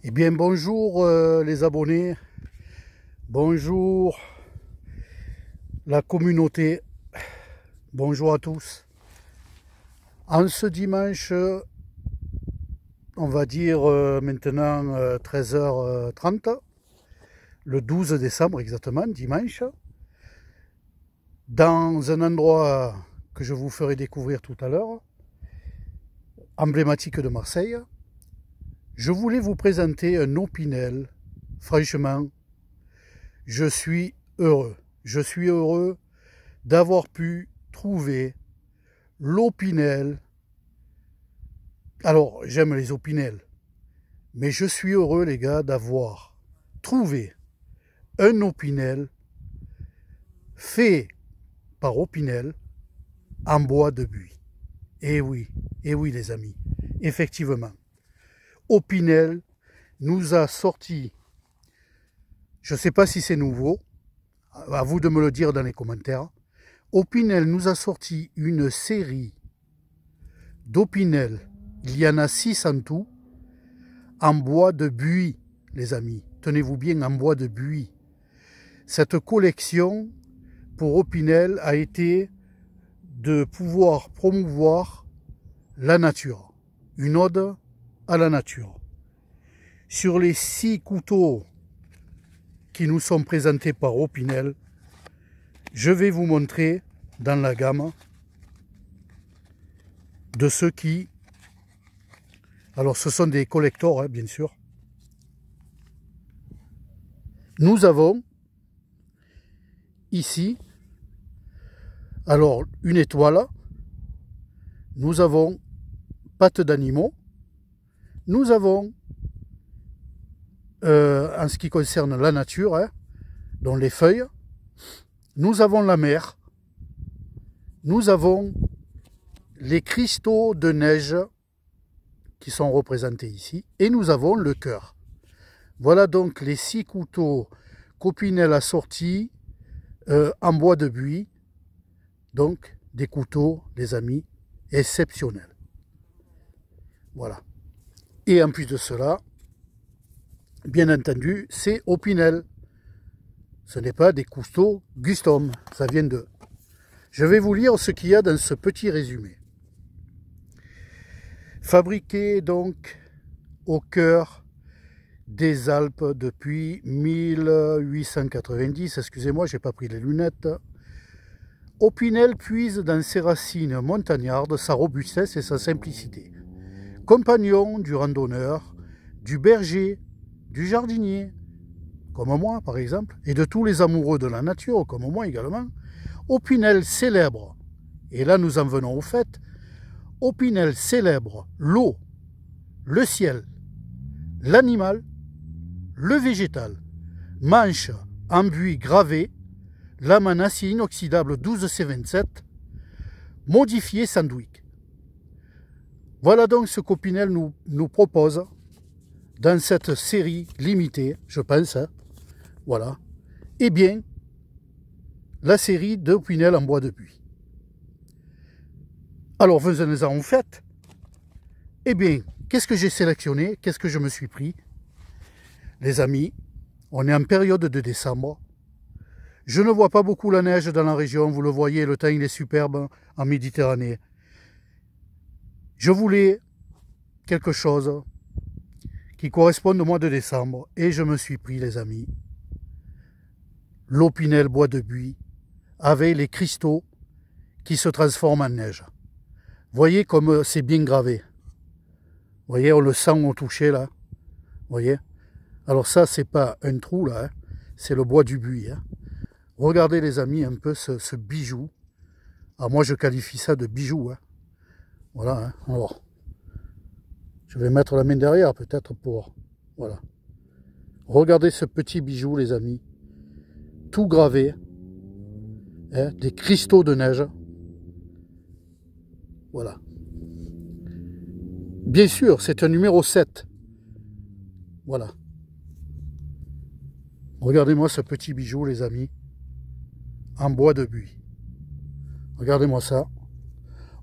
Eh bien bonjour les abonnés, bonjour la communauté, bonjour à tous. En ce dimanche, on va dire maintenant 13h30, le 12 décembre exactement, dimanche, dans un endroit que je vous ferai découvrir tout à l'heure, emblématique de Marseille, je voulais vous présenter un Opinel. Franchement, je suis heureux. Je suis heureux d'avoir pu trouver l'Opinel. Alors, j'aime les Opinel, mais je suis heureux, les gars, d'avoir trouvé un Opinel fait par Opinel en bois de buis. Et oui, les amis, effectivement. Opinel nous a sorti, je ne sais pas si c'est nouveau, à vous de me le dire dans les commentaires. Opinel nous a sorti une série d'Opinel, il y en a 6 en tout, en bois de buis, les amis. Tenez-vous bien, en bois de buis. Cette collection pour Opinel a été de pouvoir promouvoir la nature, une ode à la nature. Sur les 6 couteaux qui nous sont présentés par Opinel, je vais vous montrer dans la gamme de ceux qui... Alors ce sont des collectors, hein, bien sûr. Nous avons ici, alors une étoile, nous avons pattes d'animaux, nous avons, en ce qui concerne la nature, hein, dont les feuilles, nous avons la mer, nous avons les cristaux de neige qui sont représentés ici, et nous avons le cœur. Voilà donc les 6 couteaux qu'Opinel a sortis en bois de buis, donc des couteaux, les amis, exceptionnels. Voilà. Et en plus de cela, bien entendu, c'est Opinel. Ce n'est pas des couteaux custom, ça vient d'eux. Je vais vous lire ce qu'il y a dans ce petit résumé. Fabriqué donc au cœur des Alpes depuis 1890, excusez-moi, j'ai pas pris les lunettes. Opinel puise dans ses racines montagnardes sa robustesse et sa simplicité. Compagnon du randonneur, du berger, du jardinier, comme moi par exemple, et de tous les amoureux de la nature, comme moi également, Opinel célèbre, et là nous en venons au fait, Opinel célèbre l'eau, le ciel, l'animal, le végétal, manche en buis gravé, lame en acier inoxydable 12C27, modifié Sandwick. Voilà donc ce qu'Opinel nous propose dans cette série limitée, je pense, hein, voilà, et bien, la série d'Opinel en bois de buis. Alors, venez-en en fait. Eh bien, qu'est-ce que j'ai sélectionné? Qu'est-ce que je me suis pris? Les amis, on est en période de décembre. Je ne vois pas beaucoup la neige dans la région. Vous le voyez, le temps il est superbe en Méditerranée. Je voulais quelque chose qui corresponde au mois de décembre. Et je me suis pris, les amis, l'Opinel bois de buis avec les cristaux qui se transforment en neige. Voyez comme c'est bien gravé. Voyez, on le sent au toucher là. Voyez. Alors ça, c'est pas un trou là, hein. C'est le bois du buis. Hein. Regardez les amis un peu ce bijou. Alors moi je qualifie ça de bijou. Hein. Voilà. Hein. Alors, je vais mettre la main derrière peut-être pour... Voilà. Regardez ce petit bijou les amis. Tout gravé. Hein, des cristaux de neige. Voilà. Bien sûr, c'est un numéro 7. Voilà. Regardez-moi ce petit bijou, les amis. En bois de buis. Regardez-moi ça.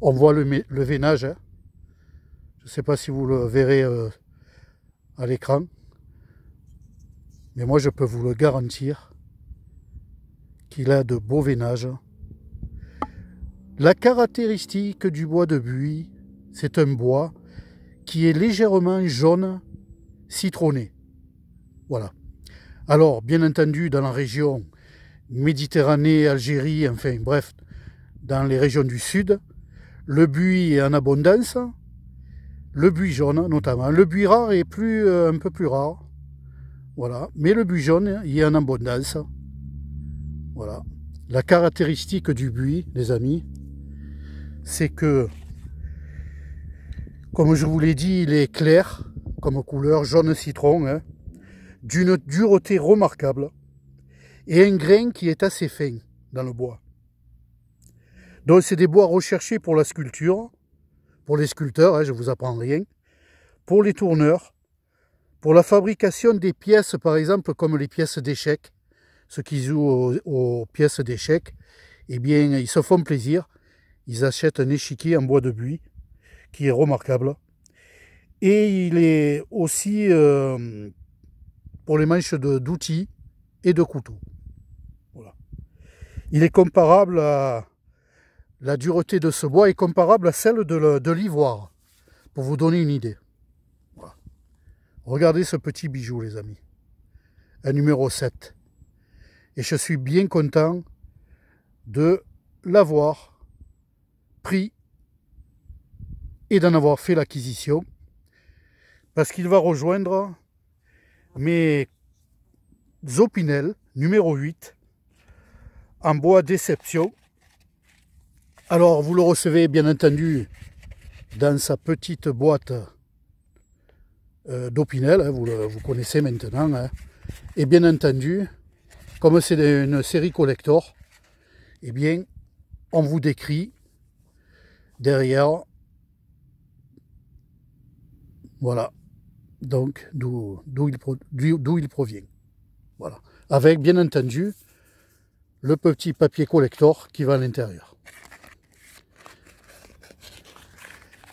On voit le veinage. Hein. Je ne sais pas si vous le verrez à l'écran. Mais moi, je peux vous le garantir qu'il a de beaux veinages. La caractéristique du bois de buis, c'est un bois qui est légèrement jaune citronné. Voilà. Alors, bien entendu, dans la région Méditerranée, Algérie, enfin bref, dans les régions du sud, le buis est en abondance, le buis jaune notamment. Le buis rare est un peu plus rare, voilà. Mais le buis jaune, il est en abondance. Voilà. La caractéristique du buis, les amis, c'est que, comme je vous l'ai dit, il est clair, comme couleur, jaune citron, hein, d'une dureté remarquable, et un grain qui est assez fin dans le bois. Donc c'est des bois recherchés pour la sculpture, pour les sculpteurs, hein, je ne vous apprends rien, pour les tourneurs, pour la fabrication des pièces, par exemple, comme les pièces d'échecs. Ceux qui jouent aux pièces d'échecs, eh bien, ils se font plaisir. Ils achètent un échiquier en bois de buis, qui est remarquable. Et il est aussi pour les manches d'outils et de couteaux. Voilà. Il est comparable à... La dureté de ce bois est comparable à celle de l'ivoire, pour vous donner une idée. Voilà. Regardez ce petit bijou, les amis. Un numéro 7. Et je suis bien content de l'avoir pris et d'en avoir fait l'acquisition, parce qu'il va rejoindre mes Opinel numéro 8 en bois déception. Alors vous le recevez bien entendu dans sa petite boîte d'Opinel, hein, vous connaissez maintenant, hein. Et bien entendu, comme c'est une série collector, eh bien on vous décrit derrière, voilà, donc d'où il provient. Voilà. Avec bien entendu le petit papier collector qui va à l'intérieur.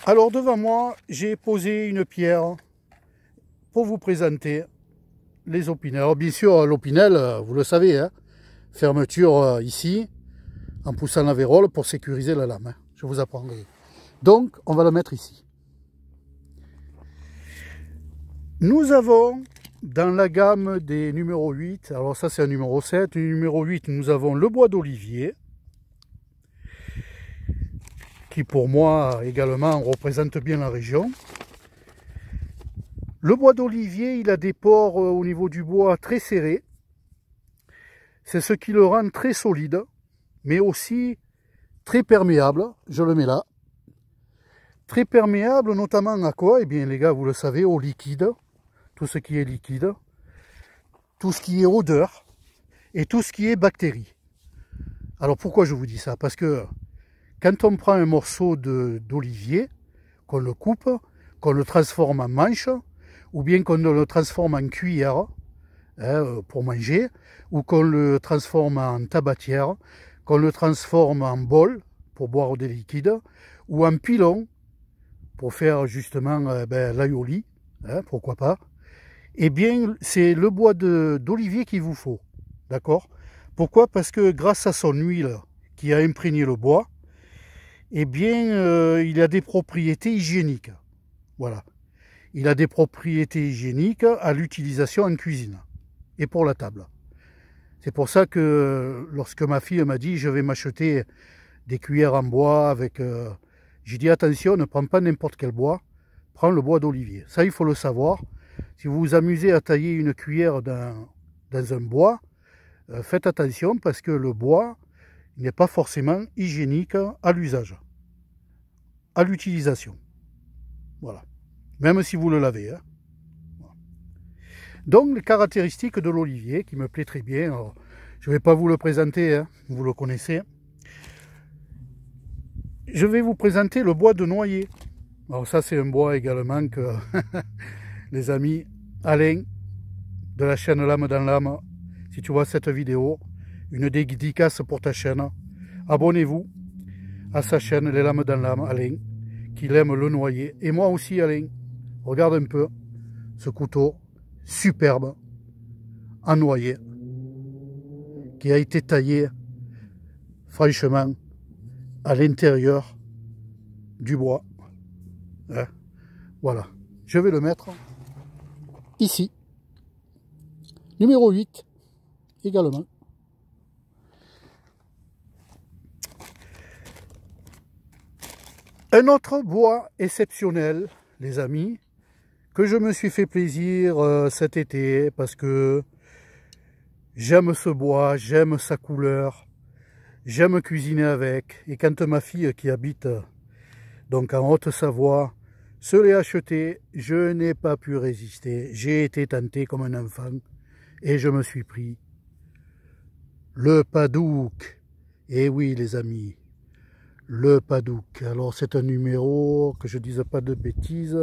Alors devant moi, j'ai posé une pierre pour vous présenter les Opinel. Alors bien sûr, l'Opinel, vous le savez, hein, fermeture ici, en poussant la vérole pour sécuriser la lame. Hein. Je vous apprends. Donc, on va la mettre ici. Nous avons dans la gamme des numéros 8, alors ça c'est un numéro 7, le numéro 8, nous avons le bois d'olivier, qui pour moi également représente bien la région. Le bois d'olivier, il a des pores au niveau du bois très serrés. C'est ce qui le rend très solide, mais aussi très perméable. Je le mets là. Très perméable, notamment à quoi? Eh bien les gars, vous le savez, au liquide. Tout ce qui est liquide. Tout ce qui est odeur. Et tout ce qui est bactéries. Alors pourquoi je vous dis ça? Parce que quand on prend un morceau d'olivier, qu'on le coupe, qu'on le transforme en manche, ou bien qu'on le transforme en cuillère hein, pour manger, ou qu'on le transforme en tabatière, qu'on le transforme en bol pour boire des liquides, ou en pilon pour faire justement l'aïoli, hein, pourquoi pas, eh bien c'est le bois d'olivier qu'il vous faut, d'accord? Pourquoi? Parce que grâce à son huile qui a imprégné le bois, eh bien, il a des propriétés hygiéniques. Voilà. Il a des propriétés hygiéniques à l'utilisation en cuisine et pour la table. C'est pour ça que lorsque ma fille m'a dit je vais m'acheter des cuillères en bois avec... j'ai dit attention, ne prends pas n'importe quel bois, prends le bois d'olivier. Ça, il faut le savoir. Si vous vous amusez à tailler une cuillère dans un bois, faites attention parce que le bois n'est pas forcément hygiénique à l'usage, à l'utilisation. Voilà. Même si vous le lavez. Hein. Voilà. Donc, les caractéristiques de l'olivier, qui me plaît très bien. Alors, je ne vais pas vous le présenter, hein, vous le connaissez. Je vais vous présenter le bois de noyer. Alors ça, c'est un bois également que les amis Alain, de la chaîne Lame dans l'âme, si tu vois cette vidéo, une dédicace pour ta chaîne. Abonnez-vous à sa chaîne Les Lames dans l'âme, Alain, qu'il aime le noyer. Et moi aussi, Alain, regarde un peu ce couteau, superbe. en noyer qui a été taillé franchement à l'intérieur du bois. Hein, voilà, je vais le mettre ici. Numéro 8 également. Un autre bois exceptionnel, les amis, que je me suis fait plaisir cet été parce que j'aime ce bois, j'aime sa couleur, j'aime cuisiner avec. Et quand ma fille qui habite donc en Haute-Savoie se l'est acheté, je n'ai pas pu résister. J'ai été tenté comme un enfant et je me suis pris le Padouk. Et oui les amis, le Padouk. Alors c'est un numéro, que je dise pas de bêtises,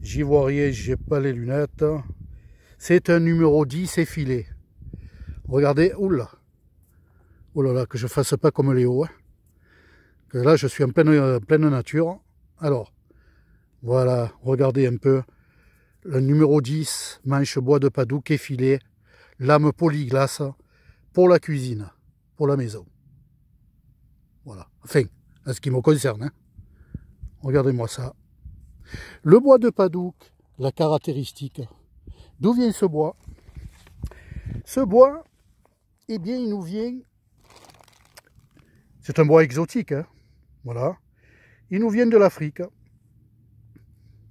j'y vois rien, j'ai pas les lunettes. C'est un numéro 10 effilé. Regardez, oula, oh là là, que je fasse pas comme Léo, hein. Que là je suis en pleine nature. Alors, voilà, regardez un peu, le numéro 10, manche bois de Padouk effilé, lame polyglace pour la cuisine, pour la maison. Voilà, enfin, à ce qui me concerne, hein. Regardez-moi ça. Le bois de Padouk, la caractéristique. D'où vient ce bois? Ce bois, eh bien, il nous vient... C'est un bois exotique, hein. Voilà. Il nous vient de l'Afrique,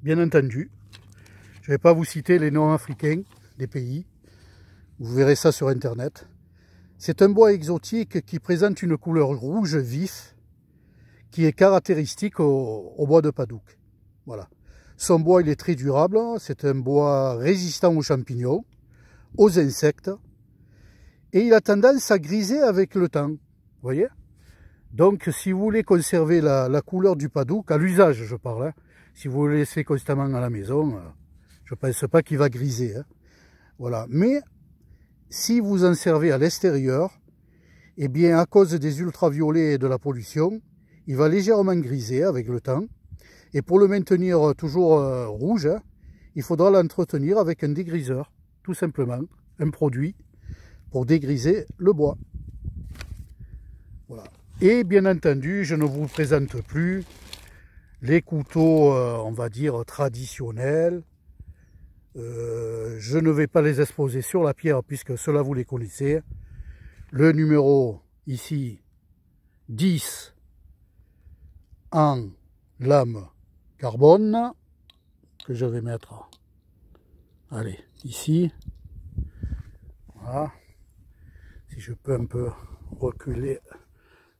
bien entendu. Je ne vais pas vous citer les noms africains des pays. Vous verrez ça sur Internet. C'est un bois exotique qui présente une couleur rouge vif, qui est caractéristique au bois de Padouk. Voilà. Son bois, il est très durable. C'est un bois résistant aux champignons, aux insectes. Et il a tendance à griser avec le temps. Vous voyez? Donc, si vous voulez conserver la couleur du Padouk, à l'usage, je parle, hein, si vous le laissez constamment à la maison, je ne pense pas qu'il va griser. Hein. Voilà. Mais, si vous en servez à l'extérieur, eh bien, à cause des ultraviolets et de la pollution, il va légèrement griser avec le temps. Et pour le maintenir toujours rouge, hein, il faudra l'entretenir avec un dégriseur, tout simplement, un produit pour dégriser le bois. Voilà. Et bien entendu, je ne vous présente plus les couteaux, on va dire, traditionnels. Je ne vais pas les exposer sur la pierre puisque cela vous les connaissez. Le numéro ici, 10 en lame carbone, que je vais mettre, allez, ici. Voilà. Si je peux un peu reculer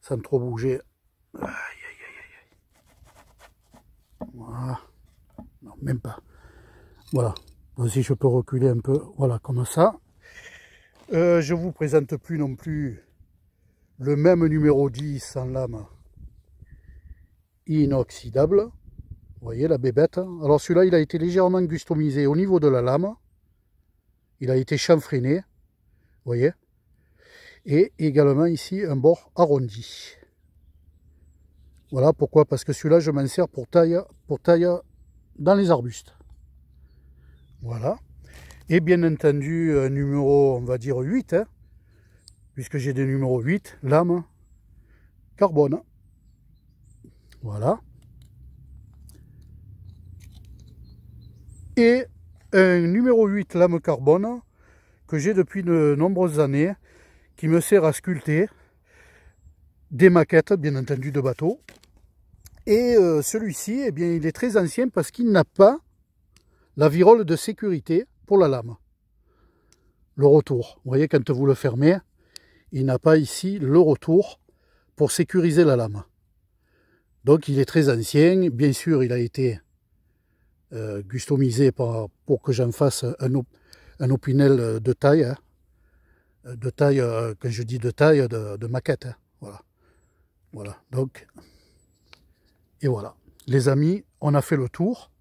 sans trop bouger. Aïe, aïe, aïe, aïe. Voilà. Non, même pas. Voilà. Donc, si je peux reculer un peu, voilà, comme ça. Je vous présente plus non plus le même numéro 10 en lame inoxydable. Vous voyez la bébête. Alors celui-là, il a été légèrement customisé au niveau de la lame. Il a été chanfreiné. Vous voyez. Et également ici un bord arrondi. Voilà pourquoi, parce que celui-là je m'en sers pour taille dans les arbustes. Voilà. Et bien entendu un numéro, on va dire 8, hein, puisque j'ai des numéros 8, lame carbone. Voilà. Et un numéro 8 lame carbone que j'ai depuis de nombreuses années, qui me sert à sculpter des maquettes, bien entendu, de bateaux. Et celui-ci, eh bien, il est très ancien parce qu'il n'a pas la virole de sécurité pour la lame. Le retour. Vous voyez, quand vous le fermez, il n'a pas ici le retour pour sécuriser la lame. Donc, il est très ancien. Bien sûr, il a été customisé pour que j'en fasse un opinel de taille. Hein. De taille, quand je dis de taille, de maquette. Hein. Voilà. Voilà. Donc, et voilà. Les amis, on a fait le tour.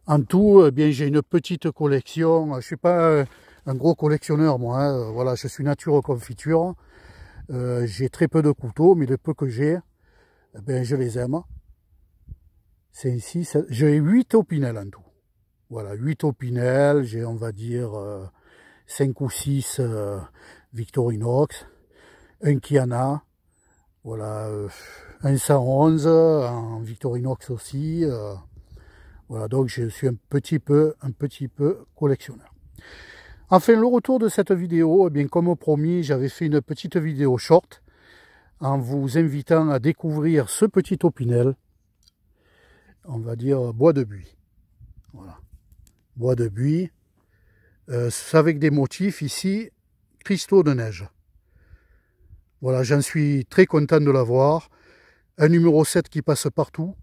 En tout, eh bien, j'ai une petite collection. Je ne suis pas un gros collectionneur, moi. Hein. Voilà, je suis nature confiture. J'ai très peu de couteaux, mais le peu que j'ai, eh bien, je les aime. C'est ici, j'ai 8 opinels en tout. Voilà, 8 opinels. J'ai, on va dire, 5 ou 6 Victorinox, un Kiana, voilà, un 111 en Victorinox aussi. Voilà, donc je suis un petit peu collectionneur. Enfin, le retour de cette vidéo, eh bien, comme promis, j'avais fait une petite vidéo short en vous invitant à découvrir ce petit Opinel, on va dire bois de buis. Voilà, bois de buis, avec des motifs ici, cristaux de neige. Voilà, j'en suis très content de l'avoir. Un numéro 7 qui passe partout.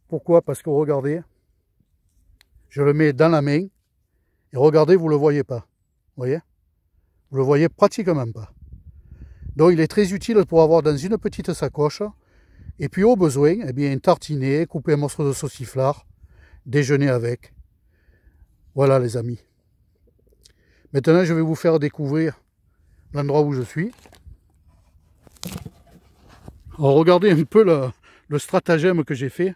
Pourquoi? Parce que regardez, je le mets dans la main, et regardez, vous ne le voyez pas. Vous voyez? Vous le voyez pratiquement pas. Donc il est très utile pour avoir dans une petite sacoche, et puis au besoin, eh bien, tartiner, couper un morceau de sauciflard, déjeuner avec. Voilà les amis. Maintenant je vais vous faire découvrir l'endroit où je suis. Alors regardez un peu le stratagème que j'ai fait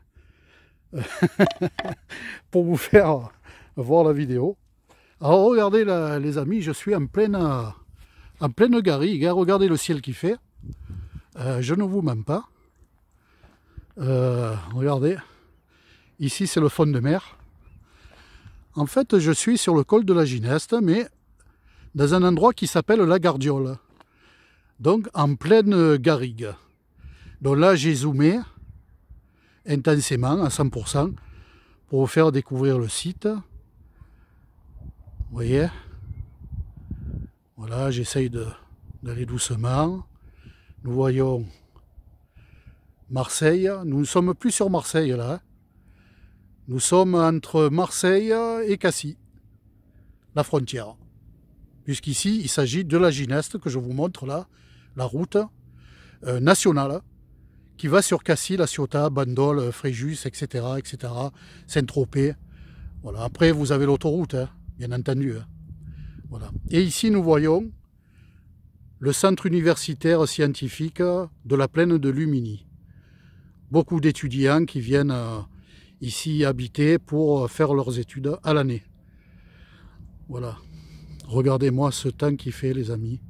pour vous faire voir la vidéo. Alors regardez les amis, je suis en pleine garrigue, hein. Regardez le ciel qu'il fait. Je ne vous mens pas. Regardez, ici c'est le fond de mer. En fait je suis sur le col de la Gineste, mais dans un endroit qui s'appelle la Gardiole. Donc en pleine garrigue. Donc là j'ai zoomé intensément à 100% pour vous faire découvrir le site. Vous voyez, voilà, j'essaye d'aller doucement. Nous voyons Marseille. Nous ne sommes plus sur Marseille là. Nous sommes entre Marseille et Cassis, la frontière. Puisqu'ici il s'agit de la Gineste que je vous montre là, la route nationale qui va sur Cassis, La Ciotat, Bandol, Fréjus, etc., etc., Saint-Tropez. Voilà. Après, vous avez l'autoroute, hein, bien entendu. Hein. Voilà. Et ici, nous voyons le centre universitaire scientifique de la plaine de Lumini. Beaucoup d'étudiants qui viennent ici habiter pour faire leurs études à l'année. Voilà. Regardez-moi ce temps qu'il fait, les amis.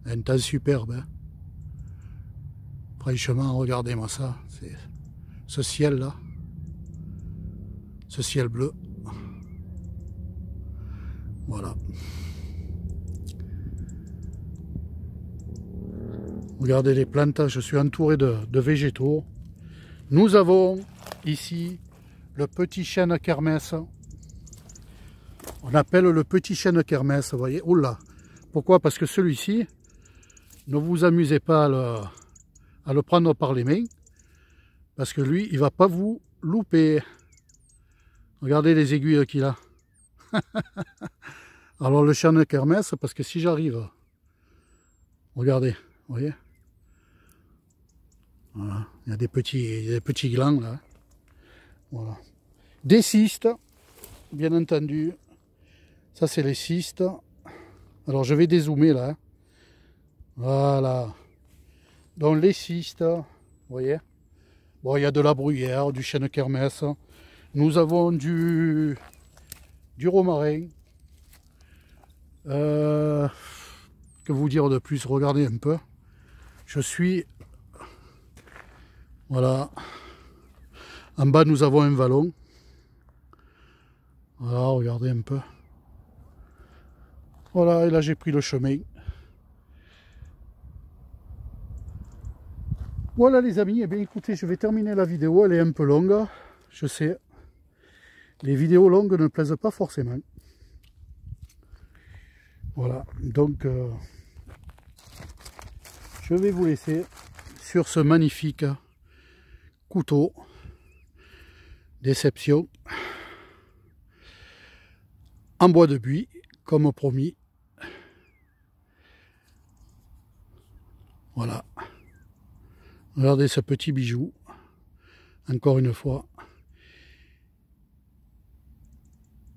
Un temps superbe. Hein. Franchement, regardez-moi ça. C'est ce ciel-là. Ce ciel bleu. Voilà. Regardez les plantes. Je suis entouré de végétaux. Nous avons ici le petit chêne kermesse. On appelle le petit chêne kermesse, vous voyez. Oula. Pourquoi? Parce que celui-ci, ne vous amusez pas à le prendre par les mains, parce que lui, il va pas vous louper. Regardez les aiguilles qu'il a. Alors le chêne kermesse, parce que si j'arrive, regardez, vous voyez, voilà, il y a des petits glands là. Voilà. Des cystes, bien entendu. Ça c'est les cystes. Alors je vais dézoomer là. Hein. Voilà. Donc les cystes, vous voyez. Bon, il y a de la bruyère, du chêne kermesse. Nous avons du romarin. Que vous dire de plus? Regardez un peu. Je suis... Voilà. En bas, nous avons un vallon. Voilà, regardez un peu. Voilà, et là, j'ai pris le chemin. Voilà les amis, eh bien écoutez, je vais terminer la vidéo, elle est un peu longue, je sais. Les vidéos longues ne plaisent pas forcément. Voilà, donc je vais vous laisser sur ce magnifique couteau déception en bois de buis, comme promis. Voilà. Regardez ce petit bijou, encore une fois.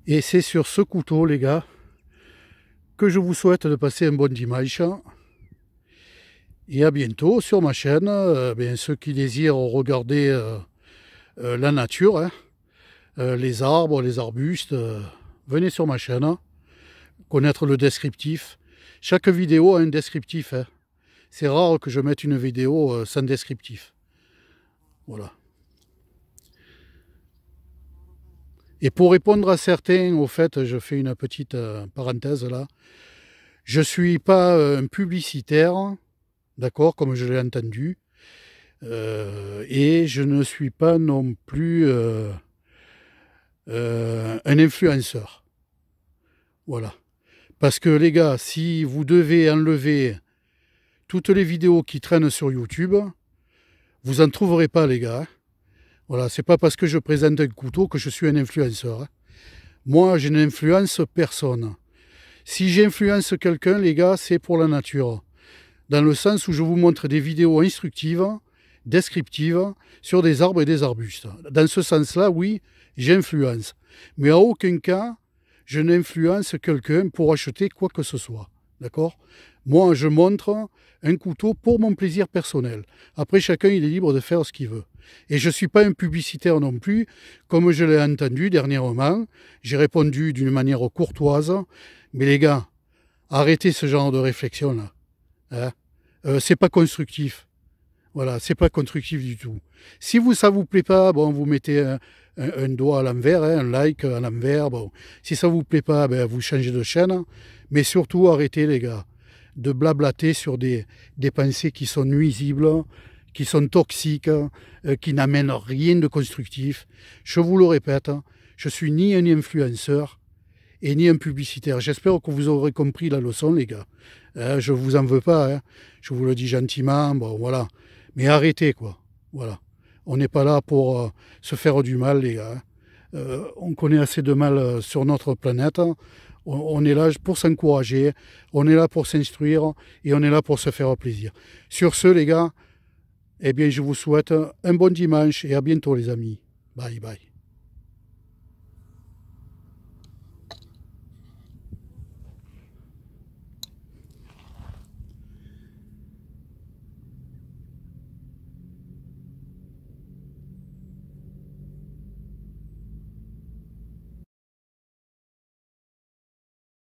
Et c'est sur ce couteau, les gars, que je vous souhaite de passer un bon dimanche. Et à bientôt sur ma chaîne. Bien, ceux qui désirent regarder la nature, hein, les arbres, les arbustes, venez sur ma chaîne. connaître le descriptif. Chaque vidéo a un descriptif, hein. C'est rare que je mette une vidéo sans descriptif. Voilà. Et pour répondre à certains, au fait, je fais une petite parenthèse là. Je ne suis pas un publicitaire, d'accord, comme je l'ai entendu. Et je ne suis pas non plus un influenceur. Voilà. Parce que les gars, si vous devez enlever toutes les vidéos qui traînent sur YouTube, vous n'en trouverez pas, les gars. Voilà, c'est pas parce que je présente un couteau que je suis un influenceur. Moi, je n'influence personne. Si j'influence quelqu'un, les gars, c'est pour la nature. Dans le sens où je vous montre des vidéos instructives, descriptives, sur des arbres et des arbustes. Dans ce sens-là, oui, j'influence. Mais à aucun cas, je n'influence quelqu'un pour acheter quoi que ce soit. D'accord? Moi, je montre un couteau pour mon plaisir personnel. Après, chacun, il est libre de faire ce qu'il veut. Et je ne suis pas un publicitaire non plus. Comme je l'ai entendu dernièrement, j'ai répondu d'une manière courtoise. Mais les gars, arrêtez ce genre de réflexion-là. Hein? C'est pas constructif. Voilà, c'est pas constructif du tout. Si ça vous plaît pas, bon, vous mettez un doigt à l'envers, hein, un like à l'envers. Bon, si ça vous plaît pas, ben, vous changez de chaîne. Mais surtout, arrêtez, les gars, de blablater sur des pensées qui sont nuisibles, qui sont toxiques, qui n'amènent rien de constructif. Je vous le répète, je suis ni un influenceur et ni un publicitaire. J'espère que vous aurez compris la leçon, les gars. Je vous en veux pas, hein. Je vous le dis gentiment, bon, voilà. Mais arrêtez, quoi. Voilà. On n'est pas là pour se faire du mal, les gars. On connaît assez de mal sur notre planète. On est là pour s'encourager, on est là pour s'instruire et on est là pour se faire plaisir. Sur ce, les gars, eh bien, je vous souhaite un bon dimanche et à bientôt, les amis. Bye, bye.